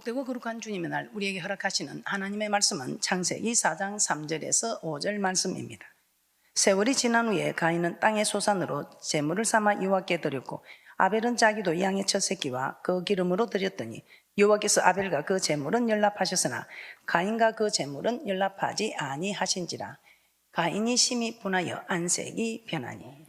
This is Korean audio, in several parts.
복되고 거룩한 주님의 날 우리에게 허락하시는 하나님의 말씀은 창세기 4장 3절에서 5절 말씀입니다. 세월이 지난 후에 가인은 땅의 소산으로 제물을 삼아 여호와께 드렸고 아벨은 자기도 양의 첫 새끼와 그 기름으로 드렸더니 여호와께서 아벨과 그 제물은 연락하셨으나 가인과 그 제물은 연락하지 아니하신지라. 가인이 심히 분하여 안색이 변하니.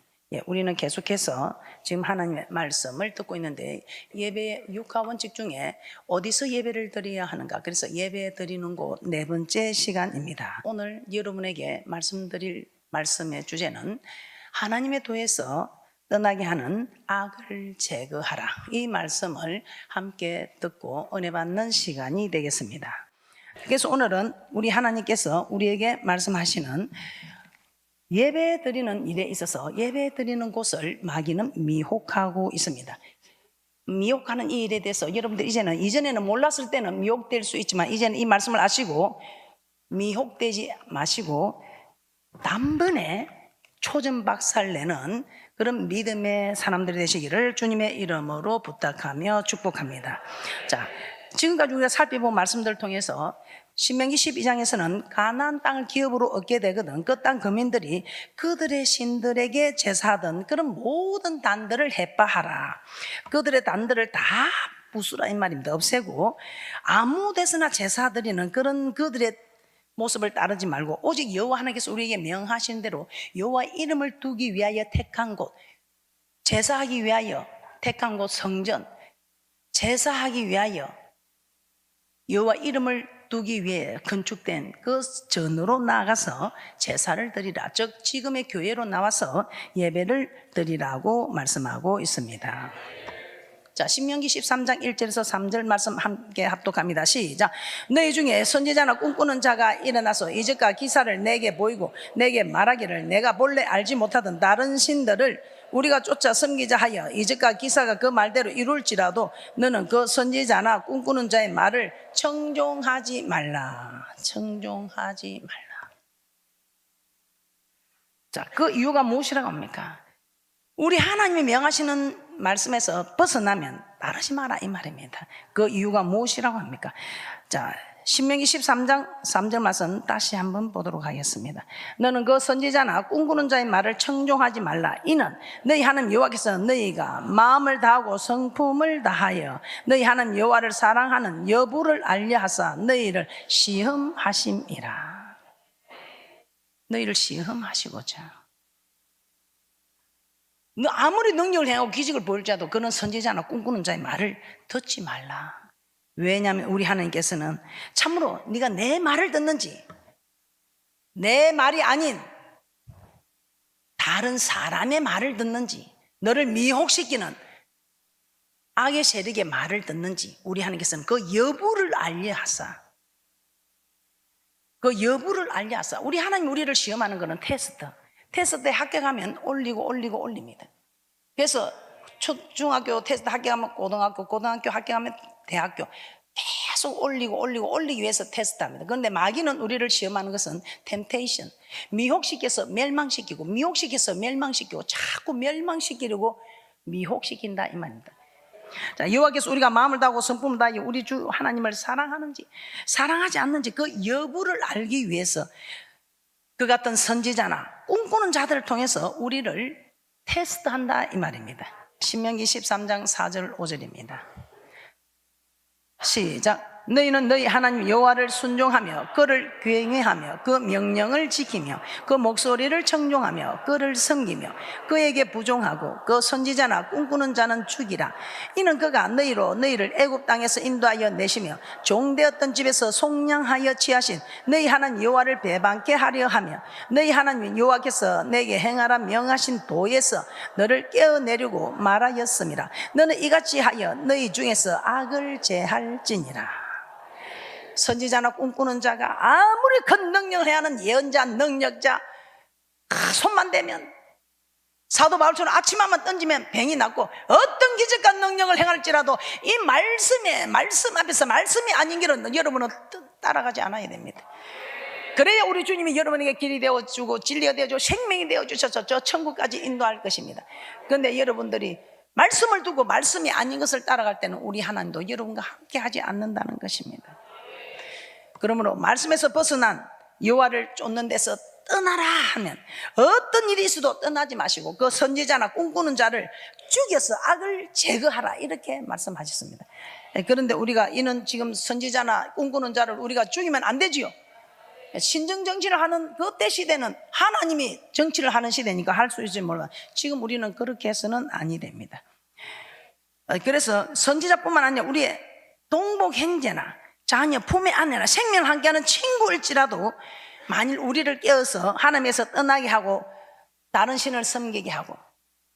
우리는 계속해서 지금 하나님의 말씀을 듣고 있는데 예배 6하원칙 중에 어디서 예배를 드려야 하는가, 그래서 예배 드리는 곳 네 번째 시간입니다. 오늘 여러분에게 말씀드릴 말씀의 주제는 하나님의 도에서 떠나게 하는 악을 제거하라, 이 말씀을 함께 듣고 은혜 받는 시간이 되겠습니다. 그래서 오늘은 우리 하나님께서 우리에게 말씀하시는 예배 드리는 일에 있어서 예배 드리는 곳을 마귀는 미혹하고 있습니다. 미혹하는 이 일에 대해서 여러분들 이전에는 몰랐을 때는 미혹될 수 있지만 이제는 이 말씀을 아시고 미혹되지 마시고 단번에 초전박살내는 그런 믿음의 사람들이 되시기를 주님의 이름으로 부탁하며 축복합니다. 자, 지금까지 우리가 살펴본 말씀들을 통해서 신명기 12장에서는 가나안 땅을 기업으로 얻게 되거든 그 땅 거민들이 그들의 신들에게 제사하던 그런 모든 단들을 해빠하라, 그들의 단들을 다 부수라 이 말입니다. 없애고 아무 데서나 제사드리는 그런 그들의 모습을 따르지 말고 오직 여호와 하나님께서 우리에게 명하신 대로 여호와 이름을 두기 위하여 택한 곳, 제사하기 위하여 택한 곳 성전, 제사하기 위하여 여호와 이름을 두기 위해 건축된 그 전으로 나가서 제사를 드리라, 즉 지금의 교회로 나와서 예배를 드리라고 말씀하고 있습니다. 자, 신명기 13장 1절에서 3절 말씀 함께 합독합니다. 시작. 너희 중에 선지자나 꿈꾸는 자가 일어나서 이적과 기사를 내게 보이고 내게 말하기를 내가 본래 알지 못하던 다른 신들을 우리가 쫓아 섬기자 하여 이적과 기사가 그 말대로 이룰지라도 너는 그 선지자나 꿈꾸는 자의 말을 청종하지 말라. 청종하지 말라. 자, 그 이유가 무엇이라고 합니까? 우리 하나님이 명하시는 말씀에서 벗어나면 따르지 마라 이 말입니다. 그 이유가 무엇이라고 합니까? 자, 신명기 13장 3절 말씀 다시 한번 보도록 하겠습니다. 너는 그 선지자나 꿈꾸는 자의 말을 청종하지 말라. 이는 너희 하나님 여호와께서 너희가 마음을 다하고 성품을 다하여 너희 하나님 여호와를 사랑하는 여부를 알려하사 너희를 시험하심이라. 너희를 시험하시고자. 너 아무리 능력을 행하고 기적을 보일지라도 그는 선지자나 꿈꾸는 자의 말을 듣지 말라. 왜냐하면 우리 하나님께서는 참으로 네가 내 말을 듣는지 내 말이 아닌 다른 사람의 말을 듣는지 너를 미혹시키는 악의 세력의 말을 듣는지 우리 하나님께서는 그 여부를 알려하사, 그 여부를 알려하사. 우리 하나님 우리를 시험하는 것은 테스트에 합격하면 올립니다. 그래서 중학교 테스트 합격하면 고등학교 합격하면 대학교 계속 올리기 위해서 테스트합니다. 그런데 마귀는 우리를 시험하는 것은 템테이션, 미혹시켜서 멸망시키고 자꾸 멸망시키려고 미혹시킨다 이 말입니다. 자, 여호와께서 우리가 마음을 다하고 성품을 다하여 우리 주 하나님을 사랑하는지 사랑하지 않는지 그 여부를 알기 위해서 그 같은 선지자나 꿈꾸는 자들을 통해서 우리를 테스트한다 이 말입니다. 신명기 13장 4절 5절입니다. 시작. 너희는 너희 하나님 여호와를 순종하며 그를 경외하며 그 명령을 지키며 그 목소리를 청종하며 그를 섬기며 그에게 부종하고 그 선지자나 꿈꾸는 자는 죽이라. 이는 그가 너희를 애굽 땅에서 인도하여 내시며 종되었던 집에서 속량하여 취하신 너희 하나님 여호와를 배반케 하려 하며 너희 하나님 여호와께서 내게 행하라 명하신 도에서 너를 깨어내려고 말하였음이라. 너는 이같이 하여 너희 중에서 악을 제할지니라. 선지자나 꿈꾸는 자가 아무리 큰 능력을 해야 하는 예언자, 능력자, 손만 대면 사도 바울처럼 아침만 던지면 병이 낫고 어떤 기적과 능력을 행할지라도 이 말씀 앞에서 말씀이 아닌 길은 여러분은 따라가지 않아야 됩니다. 그래야 우리 주님이 여러분에게 길이 되어주고 진리가 되어주고 생명이 되어주셔서 저 천국까지 인도할 것입니다. 그런데 여러분들이 말씀을 두고 말씀이 아닌 것을 따라갈 때는 우리 하나님도 여러분과 함께 하지 않는다는 것입니다. 그러므로 말씀에서 벗어난 여호와를 쫓는 데서 떠나라 하면 어떤 일이 있어도 떠나지 마시고 그 선지자나 꿈꾸는 자를 죽여서 악을 제거하라 이렇게 말씀하셨습니다. 그런데 우리가 이는 지금 선지자나 꿈꾸는 자를 우리가 죽이면 안 되지요. 신정정치를 하는 그때 시대는 하나님이 정치를 하는 시대니까 할 수 있을지 몰라. 지금 우리는 그렇게 해서는 아니 됩니다. 그래서 선지자뿐만 아니라 우리의 동복 형제나 자녀, 품의 아내나 생명을 함께하는 친구일지라도 만일 우리를 깨어서 하나님에서 떠나게 하고 다른 신을 섬기게 하고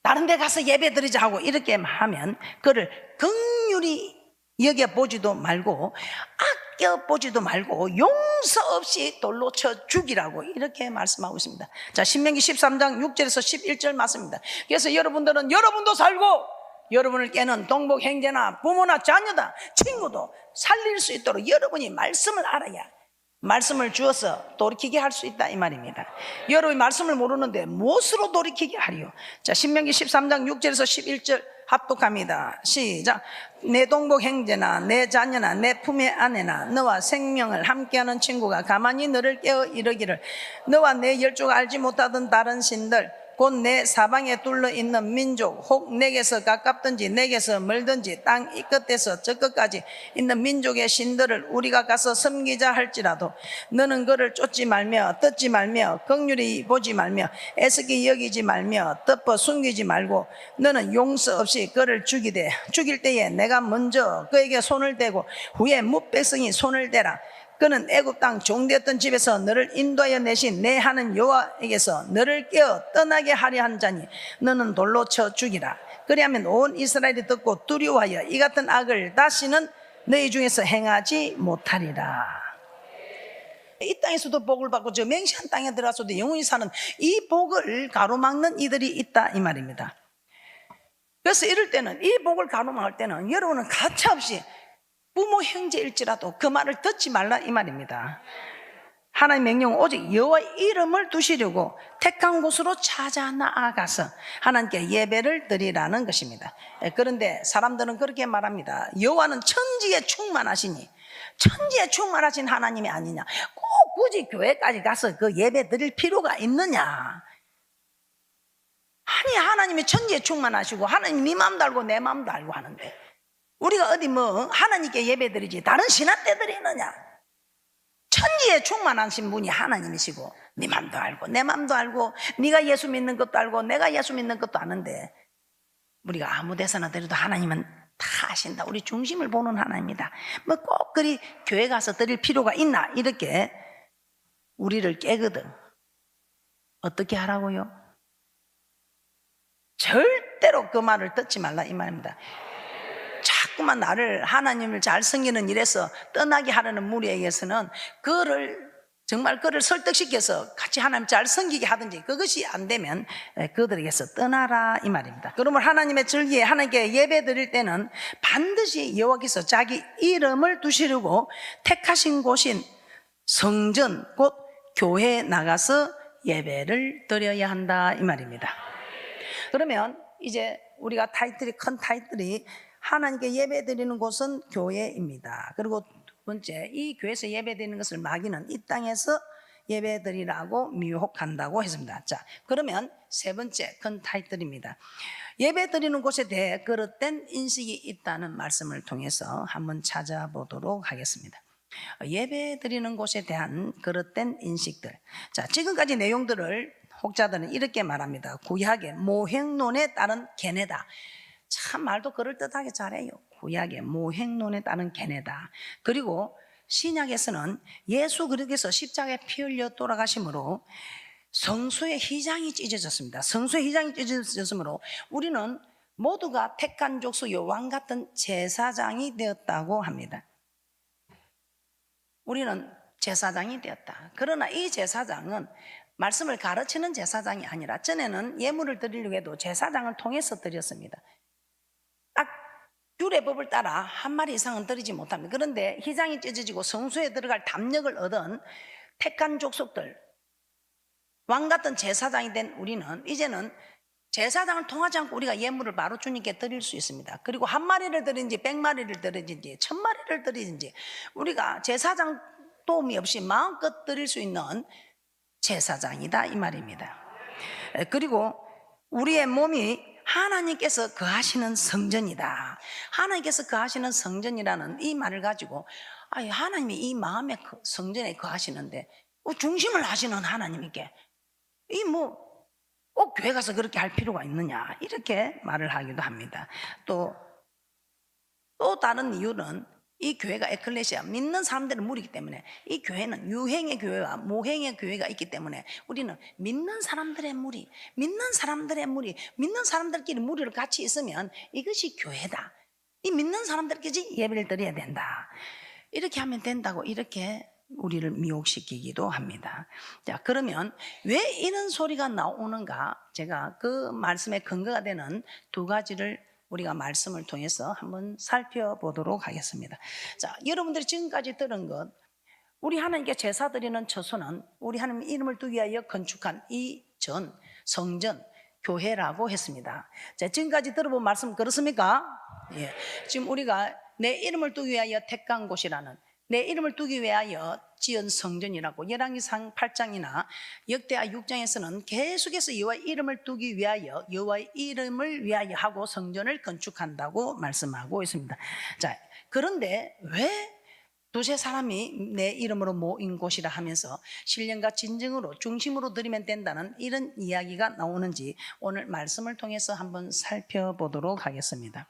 다른 데 가서 예배 드리자 하고 이렇게 하면 그를 긍휼히 여겨보지도 말고 아껴보지도 말고 용서 없이 돌로 쳐 죽이라고 이렇게 말씀하고 있습니다. 자, 신명기 13장 6절에서 11절 맞습니다. 그래서 여러분들은 여러분도 살고 여러분을 깨는 동복 형제나 부모나 자녀다 친구도 살릴 수 있도록 여러분이 말씀을 알아야 말씀을 주어서 돌이키게 할 수 있다 이 말입니다. 여러분이 말씀을 모르는데 무엇으로 돌이키게 하리요? 자, 신명기 13장 6절에서 11절 합독합니다. 시작. 내 동복 형제나 내 자녀나 내 품의 아내나 너와 생명을 함께하는 친구가 가만히 너를 깨어 이르기를 너와 내 열조가 알지 못하던 다른 신들 곧 내 사방에 둘러 있는 민족 혹 내게서 가깝든지 내게서 멀든지 땅 이 끝에서 저 끝까지 있는 민족의 신들을 우리가 가서 섬기자 할지라도 너는 그를 쫓지 말며 뜯지 말며 긍휼히 보지 말며 애석히 여기지 말며 덮어 숨기지 말고 너는 용서 없이 그를 죽이되 죽일 때에 내가 먼저 그에게 손을 대고 후에 뭇백성이 손을 대라. 그는 애굽 땅 종되었던 집에서 너를 인도하여 내신 내 하는 여호와에게서 너를 깨어 떠나게 하려 한 자니 너는 돌로 쳐 죽이라. 그리하면 온 이스라엘이 듣고 두려워하여 이 같은 악을 다시는 너희 중에서 행하지 못하리라. 이 땅에서도 복을 받고 저 맹시한 땅에 들어가서도 영원히 사는 이 복을 가로막는 이들이 있다 이 말입니다. 그래서 이럴 때는 이 복을 가로막을 때는 여러분은 가차없이 부모 형제일지라도 그 말을 듣지 말라 이 말입니다. 하나님의 명령은 오직 여호와 이름을 두시려고 택한 곳으로 찾아 나아가서 하나님께 예배를 드리라는 것입니다. 그런데 사람들은 그렇게 말합니다. 여호와는 천지에 충만하시니 천지에 충만하신 하나님이 아니냐, 꼭 굳이 교회까지 가서 그 예배 드릴 필요가 있느냐. 아니, 하나님이 천지에 충만하시고 하나님 네 마음도 알고 내 마음도 알고 하는데 우리가 어디 뭐 하나님께 예배드리지 다른 신한테 드리느냐. 천지에 충만하신 분이 하나님이시고 네 맘도 알고 내 맘도 알고 네가 예수 믿는 것도 알고 내가 예수 믿는 것도 아는데 우리가 아무 데서나 드려도 하나님은 다 아신다. 우리 중심을 보는 하나님이다. 뭐 꼭 그리 교회 가서 드릴 필요가 있나 이렇게 우리를 깨거든. 어떻게 하라고요? 절대로 그 말을 듣지 말라 이 말입니다. 자꾸만 나를 하나님을 잘 섬기는 일에서 떠나게 하려는 무리에게서는 정말 그를 설득시켜서 같이 하나님 잘 섬기게 하든지 그것이 안 되면 그들에게서 떠나라 이 말입니다. 그러면 하나님의 절기에 하나님께 예배 드릴 때는 반드시 여호와께서 자기 이름을 두시려고 택하신 곳인 성전 곧 교회에 나가서 예배를 드려야 한다 이 말입니다. 그러면 이제 우리가 큰 타이틀이 하나님께 예배 드리는 곳은 교회입니다. 그리고 두 번째, 이 교회에서 예배 드리는 것을 마귀는 이 땅에서 예배 드리라고 미혹한다고 했습니다. 자, 그러면 세 번째 큰 타이틀입니다. 예배 드리는 곳에 대해 그릇된 인식이 있다는 말씀을 통해서 한번 찾아보도록 하겠습니다. 예배 드리는 곳에 대한 그릇된 인식들. 자, 지금까지 내용들을 혹자들은 이렇게 말합니다. 구약의 모행론에 따른 견해다. 참 말도 그럴듯하게 잘해요. 구약의 모행론에 따른 견해다. 그리고 신약에서는 예수 그리스도께서 십자가에 피 흘려 돌아가심으로 성소의 휘장이 찢어졌습니다. 성소의 휘장이 찢어졌으므로 우리는 모두가 택한 족속 왕 같은 제사장이 되었다고 합니다. 우리는 제사장이 되었다. 그러나 이 제사장은 말씀을 가르치는 제사장이 아니라 전에는 예물을 드리려고 해도 제사장을 통해서 드렸습니다. 딱 규례법을 따라 한 마리 이상은 드리지 못합니다. 그런데 휘장이 찢어지고 성소에 들어갈 담력을 얻은 택한 족속들 왕 같은 제사장이 된 우리는 이제는 제사장을 통하지 않고 우리가 예물을 바로 주님께 드릴 수 있습니다. 그리고 한 마리를 드리든지 100마리를 드리든지 1000마리를 드리든지 우리가 제사장 도움이 없이 마음껏 드릴 수 있는 제사장이다 이 말입니다. 그리고 우리의 몸이 하나님께서 거하시는 성전이다. 하나님께서 거하시는 성전이라는 이 말을 가지고 하나님이 이 마음의 성전에 거하시는데 중심을 하시는 하나님께 꼭 교회 가서 그렇게 할 필요가 있느냐 이렇게 말을 하기도 합니다. 또 다른 이유는 이 교회가 에클레시아 믿는 사람들의 무리이기 때문에 이 교회는 유행의 교회와 모행의 교회가 있기 때문에 우리는 믿는 사람들의 무리, 믿는 사람들끼리 무리를 같이 있으면 이것이 교회다. 이 믿는 사람들끼리 예배를 드려야 된다. 이렇게 하면 된다고 이렇게 우리를 미혹시키기도 합니다. 자, 그러면 왜 이런 소리가 나오는가? 제가 그 말씀의 근거가 되는 두 가지를 우리가 말씀을 통해서 한번 살펴보도록 하겠습니다. 자, 여러분들이 지금까지 들은 것, 우리 하나님께 제사 드리는 처소는 우리 하나님 이름을 두기 위하여 건축한 이 성전, 교회라고 했습니다. 자, 지금까지 들어본 말씀 그렇습니까? 예. 지금 우리가 내 이름을 두기 위하여 택한 곳이라는, 내 이름을 두기 위하여 지은 성전이라고 열왕기상 8장이나 역대하 6장에서는 계속해서 여호와의 이름을 두기 위하여, 여호와의 이름을 위하여 하고 성전을 건축한다고 말씀하고 있습니다. 자, 그런데 왜 두세 사람이 내 이름으로 모인 곳이라 하면서 신령과 진정으로 중심으로 드리면 된다는 이런 이야기가 나오는지 오늘 말씀을 통해서 한번 살펴보도록 하겠습니다.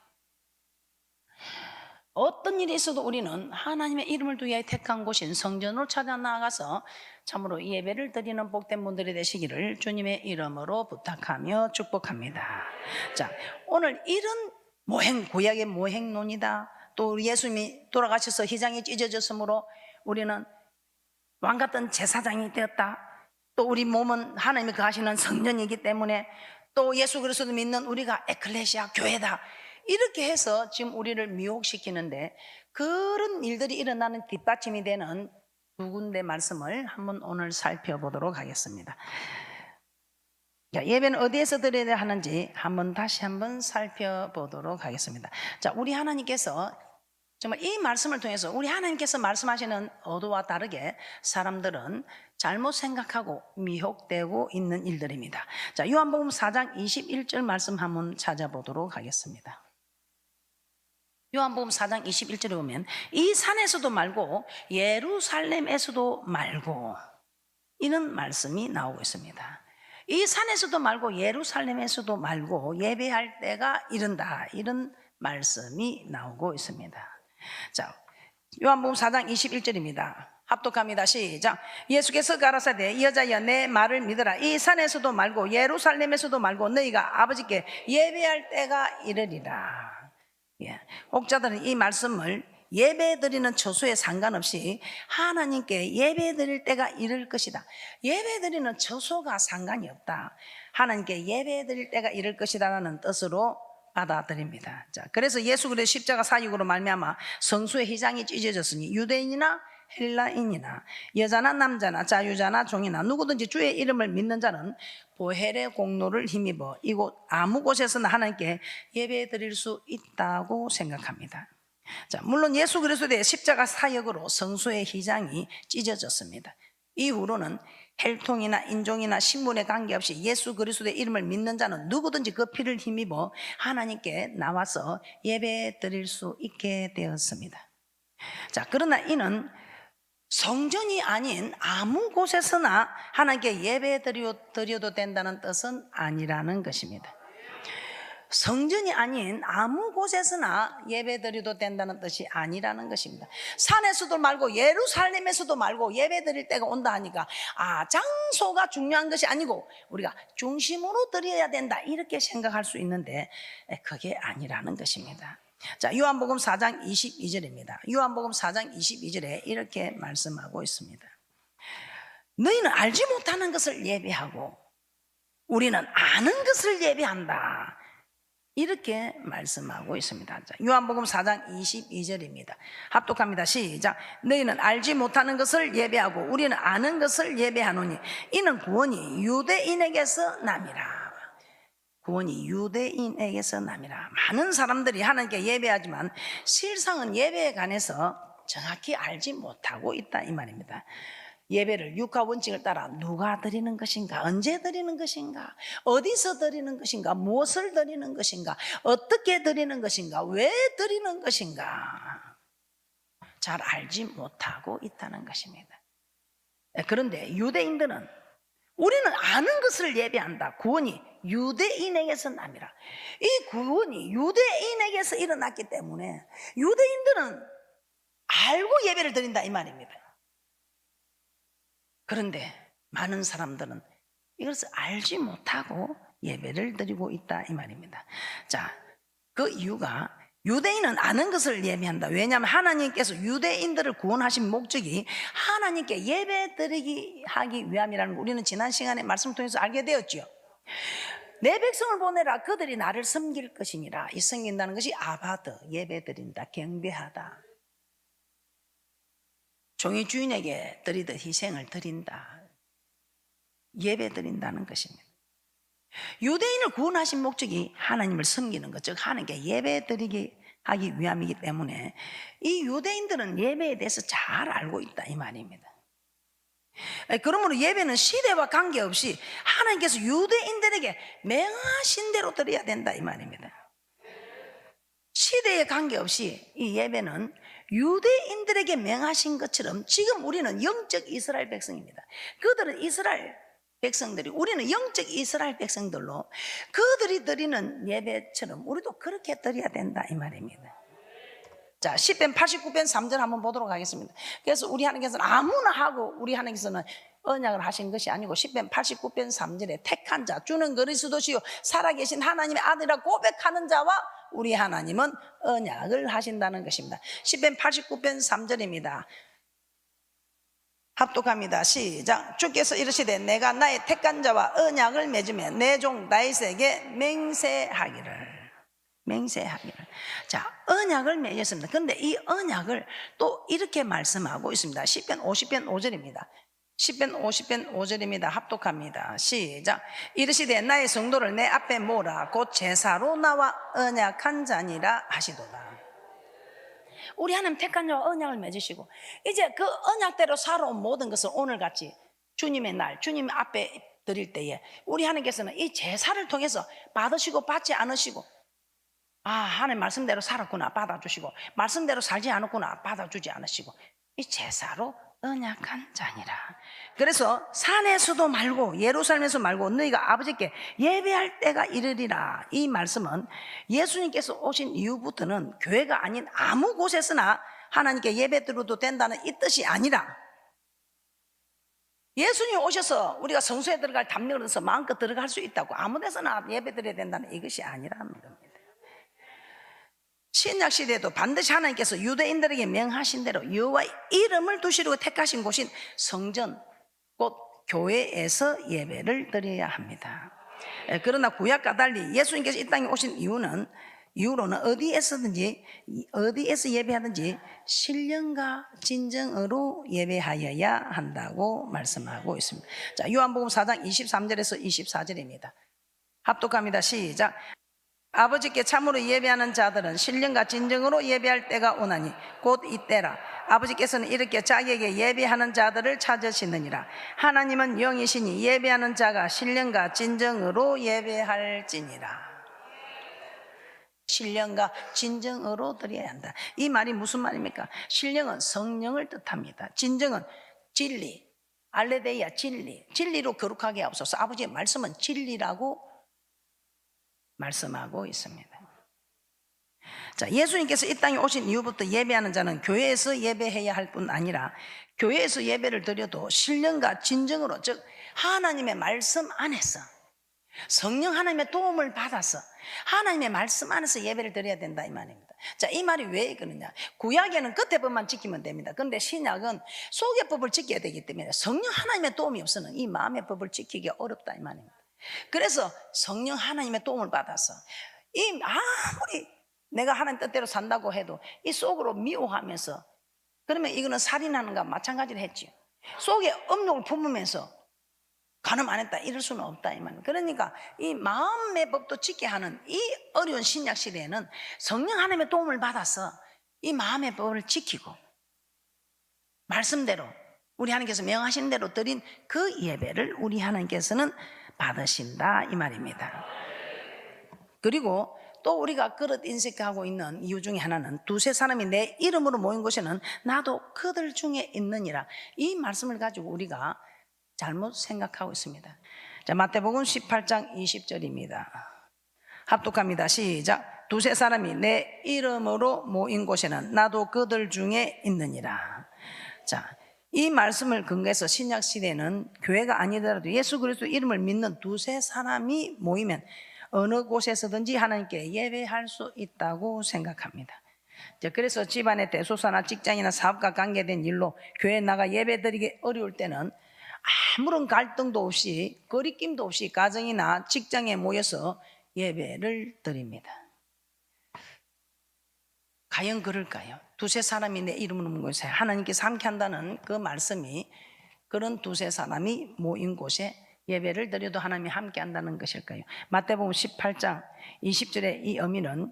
어떤 일이 있어도 우리는 하나님의 이름을 두기 위해 택한 곳인 성전으로 찾아 나아가서 참으로 예배를 드리는 복된 분들이 되시기를 주님의 이름으로 부탁하며 축복합니다. 자, 오늘 이런 구약의 모행론이다, 또 예수님이 돌아가셔서 휘장이 찢어졌으므로 우리는 왕같은 제사장이 되었다, 또 우리 몸은 하나님이 거하시는 성전이기 때문에 또 예수 그리스도를 믿는 우리가 에클레시아 교회다, 이렇게 해서 지금 우리를 미혹시키는데 그런 일들이 일어나는 뒷받침이 되는 두 군데 말씀을 한번 오늘 살펴보도록 하겠습니다. 자, 예배는 어디에서 드려야 하는지 다시 한번 살펴보도록 하겠습니다. 자, 우리 하나님께서 정말 이 말씀을 통해서 우리 하나님께서 말씀하시는 어도와 다르게 사람들은 잘못 생각하고 미혹되고 있는 일들입니다. 자, 요한복음 4장 21절 말씀 한번 찾아보도록 하겠습니다. 요한복음 4장 21절에 보면 이 산에서도 말고 예루살렘에서도 말고 이런 말씀이 나오고 있습니다. 이 산에서도 말고 예루살렘에서도 말고 예배할 때가 이른다, 이런 말씀이 나오고 있습니다. 자, 요한복음 4장 21절입니다. 합독합니다. 시작. 예수께서 가라사대 이 여자여 내 말을 믿으라. 이 산에서도 말고 예루살렘에서도 말고 너희가 아버지께 예배할 때가 이르리라. 예. 혹자들은 이 말씀을 예배 드리는 처소에 상관없이 하나님께 예배 드릴 때가 이를 것이다, 예배 드리는 처소가 상관이 없다, 하나님께 예배 드릴 때가 이를 것이다 라는 뜻으로 받아들입니다. 자, 그래서 예수 그리스도의 십자가 사역으로 말미암아 성수의 휘장이 찢어졌으니 유대인이나 헬라인이나 여자나 남자나 자유자나 종이나 누구든지 주의 이름을 믿는 자는 보혈의 공로를 힘입어 이곳 아무 곳에서나 하나님께 예배 드릴 수 있다고 생각합니다. 자, 물론 예수 그리스도의 십자가 사역으로 성수의 휘장이 찢어졌습니다. 이후로는 혈통이나 인종이나 신분에 관계없이 예수 그리스도의 이름을 믿는 자는 누구든지 그 피를 힘입어 하나님께 나와서 예배 드릴 수 있게 되었습니다. 자, 그러나 이는 성전이 아닌 아무 곳에서나 하나님께 예배 드려도 된다는 뜻은 아니라는 것입니다. 성전이 아닌 아무 곳에서나 예배 드려도 된다는 뜻이 아니라는 것입니다. 산에서도 말고 예루살렘에서도 말고 예배 드릴 때가 온다 하니까 장소가 중요한 것이 아니고 우리가 중심으로 드려야 된다, 이렇게 생각할 수 있는데 그게 아니라는 것입니다. 자, 요한복음 4장 22절입니다. 요한복음 4장 22절에 이렇게 말씀하고 있습니다. 너희는 알지 못하는 것을 예배하고 우리는 아는 것을 예배한다, 이렇게 말씀하고 있습니다. 자, 요한복음 4장 22절입니다. 합독합니다. 시작. 너희는 알지 못하는 것을 예배하고 우리는 아는 것을 예배하노니 이는 구원이 유대인에게서 남이라. 구원이 유대인에게서 남이라. 많은 사람들이 하나님께 예배하지만 실상은 예배에 관해서 정확히 알지 못하고 있다 이 말입니다. 예배를 육하 원칙을 따라 누가 드리는 것인가, 언제 드리는 것인가, 어디서 드리는 것인가, 무엇을 드리는 것인가, 어떻게 드리는 것인가, 왜 드리는 것인가 잘 알지 못하고 있다는 것입니다. 그런데 유대인들은 우리는 아는 것을 예배한다. 구원이 유대인에게서 남이라. 이 구원이 유대인에게서 일어났기 때문에 유대인들은 알고 예배를 드린다 이 말입니다. 그런데 많은 사람들은 이것을 알지 못하고 예배를 드리고 있다 이 말입니다. 자, 그 이유가 유대인은 아는 것을 예배한다. 왜냐하면 하나님께서 유대인들을 구원하신 목적이 하나님께 예배 드리기 하기 위함이라는 걸 우리는 지난 시간에 말씀을 통해서 알게 되었죠. 내 백성을 보내라 그들이 나를 섬길 것이니라. 이 섬긴다는 것이 아바드, 예배 드린다, 경배하다. 종이 주인에게 드리듯 희생을 드린다, 예배 드린다는 것입니다. 유대인을 구원하신 목적이 하나님을 섬기는 것, 즉 하나님께 예배 드리기 하기 위함이기 때문에 이 유대인들은 예배에 대해서 잘 알고 있다 이 말입니다. 그러므로 예배는 시대와 관계없이 하나님께서 유대인들에게 명하신 대로 드려야 된다 이 말입니다. 시대에 관계없이 이 예배는 유대인들에게 명하신 것처럼 지금 우리는 영적 이스라엘 백성입니다. 그들은 이스라엘 백성들이, 우리는 영적 이스라엘 백성들로 그들이 드리는 예배처럼 우리도 그렇게 드려야 된다 이 말입니다. 자, 시편 89편 3절 한번 보도록 하겠습니다. 그래서 우리 하나님께서는 아무나 하고 우리 하나님께서는 언약을 하신 것이 아니고 시편 89편 3절에 택한 자, 주는 그리스도시요 살아계신 하나님의 아들이라 고백하는 자와 우리 하나님은 언약을 하신다는 것입니다. 시편 89편 3절입니다. 합독합니다. 시작. 주께서 이르시되 내가 나의 택한 자와 언약을 맺으며 내 종 다윗에게 맹세하기를. 자, 언약을 맺었습니다. 그런데 이 언약을 또 이렇게 말씀하고 있습니다. 시편 50편 5절입니다. 시편 50편 5절입니다. 합독합니다. 시작. 이르시되 나의 성도를 내 앞에 모으라 곧 제사로 나와 언약한 자니라 하시도다. 우리 하나님 택한 자와 언약을 맺으시고 이제 그 언약대로 살아온 모든 것을 오늘같이 주님의 날, 주님 앞에 드릴 때에 우리 하나님께서는 이 제사를 통해서 받으시고 받지 않으시고, 아, 하나님 말씀대로 살았구나 받아주시고, 말씀대로 살지 않았구나 받아주지 않으시고, 이 제사로 언약한 자니라. 그래서 산에서도 말고 예루살렘에서 말고 너희가 아버지께 예배할 때가 이르리라. 이 말씀은 예수님께서 오신 이후부터는 교회가 아닌 아무 곳에서나 하나님께 예배 드려도 된다는 이 뜻이 아니라, 예수님 오셔서 우리가 성소에 들어갈 담력을 얻어서 마음껏 들어갈 수 있다고 아무 데서나 예배 드려야 된다는 이것이 아니라는 겁니다. 신약 시대에도 반드시 하나님께서 유대인들에게 명하신 대로 여호와의 이름을 두시려고 택하신 곳인 성전, 곧 교회에서 예배를 드려야 합니다. 그러나 구약과 달리 예수님께서 이 땅에 오신 이후로는 어디에서 예배하든지 신령과 진정으로 예배하여야 한다고 말씀하고 있습니다. 자, 요한복음 4장 23절에서 24절입니다. 합독합니다. 시작. 아버지께 참으로 예배하는 자들은 신령과 진정으로 예배할 때가 오나니 곧 이때라. 아버지께서는 이렇게 자기에게 예배하는 자들을 찾으시느니라. 하나님은 영이시니 예배하는 자가 신령과 진정으로 예배할지니라. 신령과 진정으로 드려야 한다. 이 말이 무슨 말입니까? 신령은 성령을 뜻합니다. 진정은 진리, 알레데이아 진리, 진리로 거룩하게 하옵소서. 아버지의 말씀은 진리라고 말씀하고 있습니다. 자, 예수님께서 이 땅에 오신 이후부터 예배하는 자는 교회에서 예배해야 할 뿐 아니라 교회에서 예배를 드려도 신령과 진정으로, 즉 하나님의 말씀 안에서 성령 하나님의 도움을 받아서 하나님의 말씀 안에서 예배를 드려야 된다 이 말입니다. 자, 이 말이 왜 그러냐? 구약에는 겉의 법만 지키면 됩니다. 그런데 신약은 속의 법을 지켜야 되기 때문에 성령 하나님의 도움이 없으면 이 마음의 법을 지키기가 어렵다 이 말입니다. 그래서 성령 하나님의 도움을 받아서 아무리 내가 하나님 뜻대로 산다고 해도 이 속으로 미워하면서, 그러면 이거는 살인하는 것과 마찬가지로 했지요. 속에 음욕을 품으면서 간음 안 했다 이럴 수는 없다 이 말. 그러니까 이 마음의 법도 지게 하는 이 어려운 신약 시대에는 성령 하나님의 도움을 받아서 이 마음의 법을 지키고 말씀대로 우리 하나님께서 명하신 대로 드린 그 예배를 우리 하나님께서는 받으신다 이 말입니다. 그리고 또 우리가 그릇 인식하고 있는 이유 중에 하나는 두세 사람이 내 이름으로 모인 곳에는 나도 그들 중에 있느니라. 이 말씀을 가지고 우리가 잘못 생각하고 있습니다. 자, 마태복음 18장 20절입니다. 합독합니다. 시작. 두세 사람이 내 이름으로 모인 곳에는 나도 그들 중에 있느니라. 자, 이 말씀을 근거해서 신약 시대는 교회가 아니더라도 예수 그리스도 이름을 믿는 두세 사람이 모이면 어느 곳에서든지 하나님께 예배할 수 있다고 생각합니다. 그래서 집안의 대소사나 직장이나 사업과 관계된 일로 교회에 나가 예배드리기 어려울 때는 아무런 갈등도 없이 거리낌도 없이 가정이나 직장에 모여서 예배를 드립니다. 과연 그럴까요? 두세 사람이 내 이름으로 모인 곳에 하나님께서 함께 한다는 그 말씀이 그런 두세 사람이 모인 곳에 예배를 드려도 하나님이 함께 한다는 것일까요? 마태복음 18장 20절의 이 의미는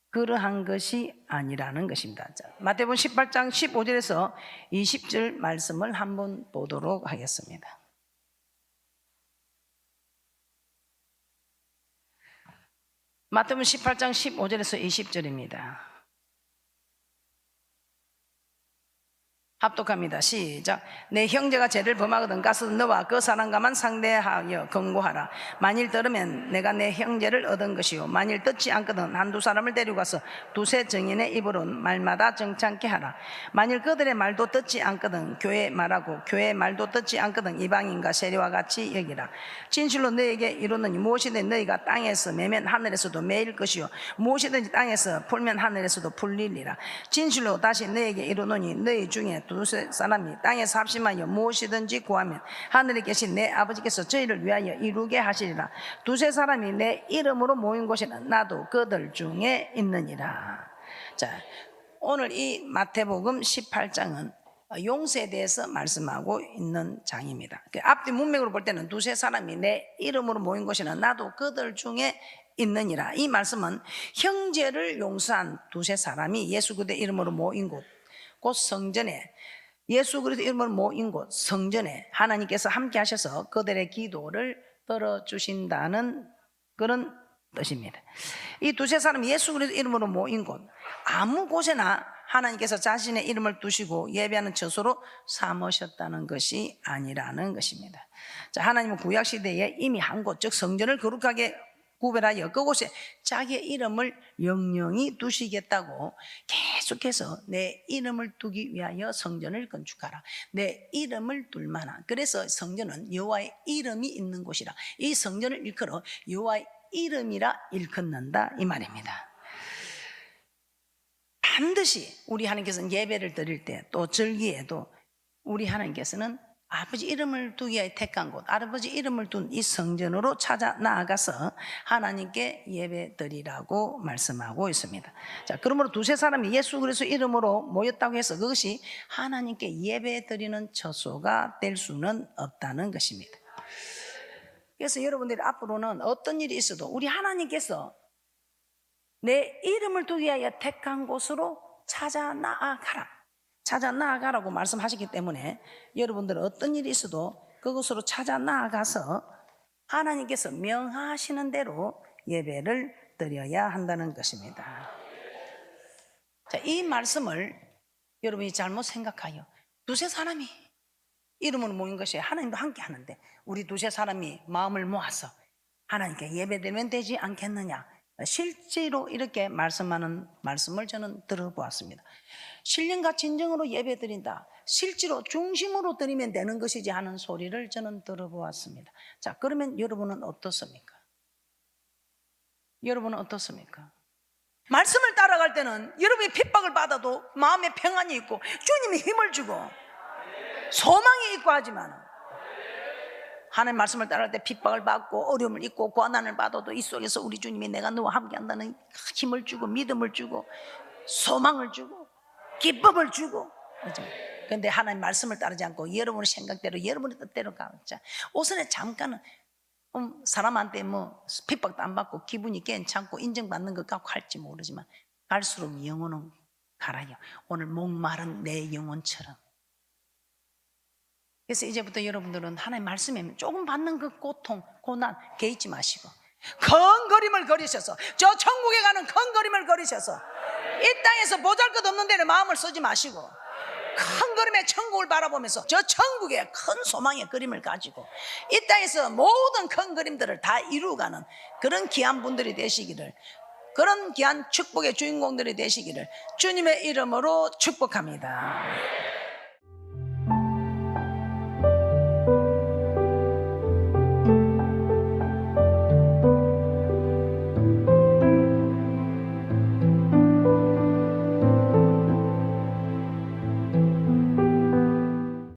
그러한 것이 아니라는 것입니다. 마태복음 18장 15절에서 20절 말씀을 한번 보도록 하겠습니다. 마태복음 18장 15절에서 20절입니다. 합독합니다. 시작. 내 형제가 죄를 범하거든 가서 너와 그 사람과만 상대하여 경고하라. 만일 들으면 내가 내 형제를 얻은 것이요 만일 듣지 않거든 한두 사람을 데리고 가서 두세 증인의 입으로 말마다 정창케 하라. 만일 그들의 말도 듣지 않거든 교회의 말하고 교회의 말도 듣지 않거든 이방인과 세리와 같이 여기라. 진실로 너에게 이르노니 무엇이든 너희가 땅에서 매면 하늘에서도 매일 것이요 무엇이든지 땅에서 풀면 하늘에서도 풀리리라. 진실로 다시 너에게 이르노니 너희 중에 두세 사람이 땅에서 합심하여 무엇이든지 구하면 하늘에 계신 내 아버지께서 저희를 위하여 이루게 하시리라. 두세 사람이 내 이름으로 모인 곳에는 나도 그들 중에 있느니라. 자, 오늘 이 마태복음 18장은 용서에 대해서 말씀하고 있는 장입니다. 앞뒤 문맥으로 볼 때는 두세 사람이 내 이름으로 모인 곳에는 나도 그들 중에 있느니라. 이 말씀은 형제를 용서한 두세 사람이 예수 그리스도의 이름으로 모인 곳, 곧 성전에 예수 그리스도 이름으로 모인 곳 성전에 하나님께서 함께 하셔서 그들의 기도를 들어주신다는 그런 뜻입니다. 이 두세 사람이 예수 그리스도 이름으로 모인 곳 아무 곳에나 하나님께서 자신의 이름을 두시고 예배하는 처소로 삼으셨다는 것이 아니라는 것입니다. 자, 하나님은 구약시대에 이미 한 곳, 즉 성전을 거룩하게 구별하여 그곳에 자기의 이름을 영영히 두시겠다고 계속해서 내 이름을 두기 위하여 성전을 건축하라. 내 이름을 둘 만한. 그래서 성전은 여호와의 이름이 있는 곳이라. 이 성전을 일컬어 여호와의 이름이라 일컫는다 이 말입니다. 반드시 우리 하나님께서는 예배를 드릴 때 또 절기에도 우리 하나님께서는 아버지 이름을 두기 위해 택한 곳, 아버지 이름을 둔 이 성전으로 찾아 나아가서 하나님께 예배 드리라고 말씀하고 있습니다. 자, 그러므로 두세 사람이 예수 그리스도 이름으로 모였다고 해서 그것이 하나님께 예배 드리는 처소가 될 수는 없다는 것입니다. 그래서 여러분들이 앞으로는 어떤 일이 있어도 우리 하나님께서 내 이름을 두기 위하여 택한 곳으로 찾아 나아가라고 말씀하시기 때문에 여러분들은 어떤 일이 있어도 그곳으로 찾아 나아가서 하나님께서 명하시는 대로 예배를 드려야 한다는 것입니다. 자, 이 말씀을 여러분이 잘못 생각하여 두세 사람이 이름으로 모인 것이 하나님도 함께 하는데 우리 두세 사람이 마음을 모아서 하나님께 예배드리면 되지 않겠느냐, 실제로 이렇게 말씀하는 말씀을 저는 들어보았습니다. 신령과 진정으로 예배드린다, 실제로 중심으로 드리면 되는 것이지 하는 소리를 저는 들어보았습니다. 자, 그러면 여러분은 어떻습니까? 여러분은 어떻습니까? 말씀을 따라갈 때는 여러분이 핍박을 받아도 마음에 평안이 있고 주님이 힘을 주고 소망이 있고 하지만 하나님 말씀을 따라갈 때 핍박을 받고 어려움을 있고 고난을 받아도 이 속에서 우리 주님이 내가 너와 함께 한다는 힘을 주고 믿음을 주고 소망을 주고 기쁨을 주고, 그렇죠? 그런데 하나님 말씀을 따르지 않고 여러분의 생각대로 여러분의 뜻대로 가자. 우선에 잠깐은 사람한테 뭐 핍박도 안 받고 기분이 괜찮고 인정받는 것 같고 할지 모르지만 갈수록 영혼은 갈아요. 오늘 목마른 내 영혼처럼. 그래서 이제부터 여러분들은 하나님 말씀에 조금 받는 그 고통, 고난 개의치 마시고 큰 그림을 그리셔서 저 천국에 가는 큰 그림을 그리셔서 이 땅에서 보잘것없는 데는 마음을 쓰지 마시고 큰 그림의 천국을 바라보면서 저 천국의 큰 소망의 그림을 가지고 이 땅에서 모든 큰 그림들을 다 이루어가는 그런 귀한 분들이 되시기를, 그런 귀한 축복의 주인공들이 되시기를 주님의 이름으로 축복합니다.